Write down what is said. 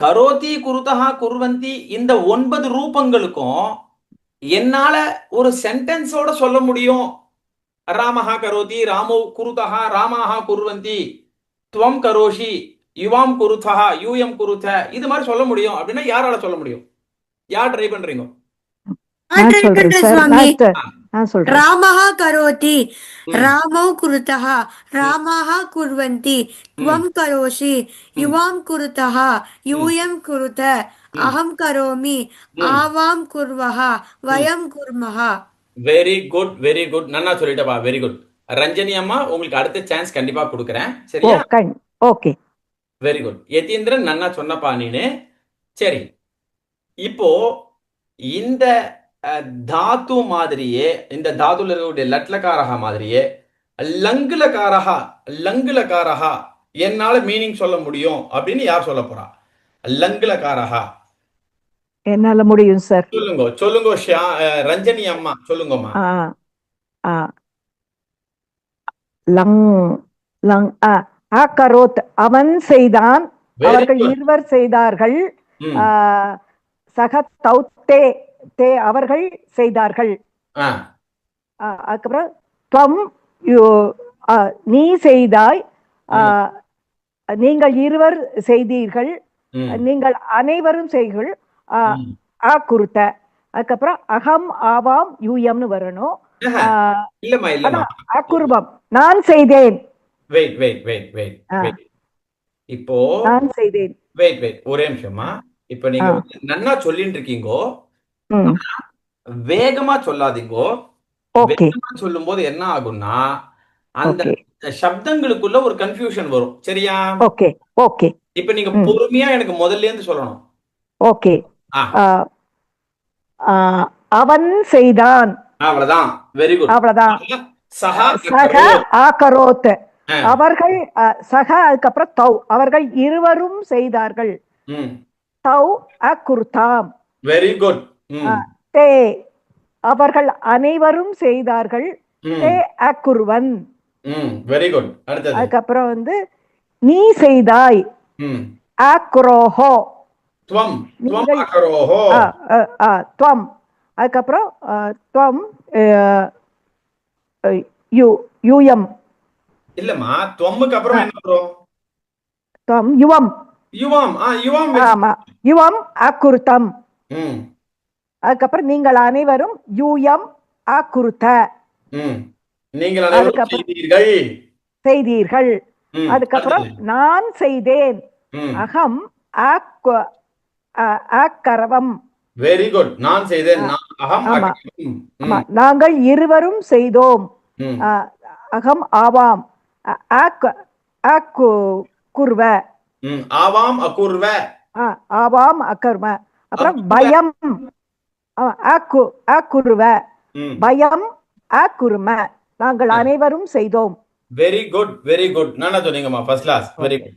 கரோதி குருதஹா குர்வந்தி இந்த 9 ரூபங்களுக்கும் என்னால ஒரு சென்டென்ஸோட சொல்ல முடியும். ராமஹா கரோதி, ராமோ குருதஹா, ராமாஹா குர்வந்தி, துவம் கரோஷி, யுவாம் குருதஹா, யூயம் குருத, இது மாதிரி சொல்ல முடியும் அப்படின்னா யாரால சொல்ல முடியும்? யார் ட்ரை பண்றீங்க? நான் சொல்றேன் சார். நான் சொல்றேன். रामः करोति, रामौ कुरुतः, रामाः कुर्वन्ति, त्वं करोषि, युवां कुरुतः, यूयं कुरुत, अहं करोमि, आवां कुर्वः, वयं कुर्मः. Very good, very good. நன்னா சொல்லிட்டப்பா, வெரி குட். ரஞ்சனி அம்மா, உங்களுக்கு அடுத்த சான்ஸ் கண்டிப்பா கொடுக்குறேன், சரியா? ஓகே. Very good. யதீந்திரன், நன்னா சொன்னப்பா நீனு. சரி, இப்போ இந்த தாத்து மாதிரியே, இந்த தாத்துல இருக்கக்கூடிய லட்லகாரஹா மாதிரியே லங்குலகாரஹா, லங்குலகாரஹா என்னால மீனிங் சொல்ல முடியும் அப்படின்னு யார் சொல்ல போறா? லங்குலகாரஹா என்னால முடியும் சார். சொல்லுங்க, சொல்லுங்க. ரஞ்சனி அம்மா சொல்லுங்கம்மா. லங் லங் அகரோத் அவன் செய்தான், அவர்கள் இருவர் செய்தார்கள். சக தௌத்தே தே அவர்கள் செய்தார்கள். அதுக்கப்புறம் துவம் நீ செய்தாய், நீங்கள் இருவர் செய்தீர்கள், நீங்கள் அனைவரும் செய்கள். குருத்த. அதுக்கப்புறம் அகம் ஆவாம் யூயம்னு வரணும். அக்குருபம் நான் செய்தேன். வெயிட் வெயிட் வெயிட் வெயிட் இப்போ நான் செய்தேன். வெயிட் வெயிட் ஒரே நிமிஷமா. இப்போ நீங்க நன்னா சொல்லிட்டு இருக்கீங்கோ, வேகமா சொல்லாதீங்கோ. வேகமா சொல்லும் போது என்ன ஆகும்னா அந்த சப்தங்களுக்குள்ள ஒரு கன்ஃபியூஷன் வரும், சரியா? Okay okay. இப்போ நீங்க பொறுமையா எனக்கு முதல்ல இருந்து சொல்லணும். ஓகே. அவன் செய்தான், அவ்வளவுதான். வெரி குட், அவ்வளவுதான். சக ஆகரோத் அவர்கள், சக அதுக்கப்புறம் தௌ அவர்கள் இருவரும் செய்தார்கள். தௌ அகுர்தாம். Very good. தே அவர்கள் அனைவரும் செய்தார்கள். தே அகுர்வன். Very good. அடுத்தது அதுக்கப்புறம் வந்து நீ செய்தாய். அக்ரோஹோ. துவம் துவம் அக்ரோஹோ. துவம். அதுக்கப்புறம் துவம் யூயம். இல்லம்மா, துவம்முக்கு அப்புறம் என்ன வரும்? துவம் யுவம். யுவம். யுவம். ஆமா, யுவம் அகுர்தம். அதுக்கப்புறம் நீங்கள் அனைவரும் யூயம் அகுர்த. நீங்கள் அனைவரும் செய்தீர்கள், செய்தீர்கள். அதுக்கப்புறம் நான் செய்தேன். அகம் அக்கரவம். Very good. நான் செய்தேன். நாங்கள் இருவரும் செய்தோம். அகம் ஆவாம் குர்வ. ஆவாம் அகுர்வ. ஆவாம் அகர்ம. அப்புறம் பயம் அகுர்வ. பயம் அகுர்ம. நாங்கள் அனைவரும் செய்தோம். Very good, very good. நானா சொன்னீங்கம்மா, ஃபர்ஸ்ட் கிளாஸ். Very good.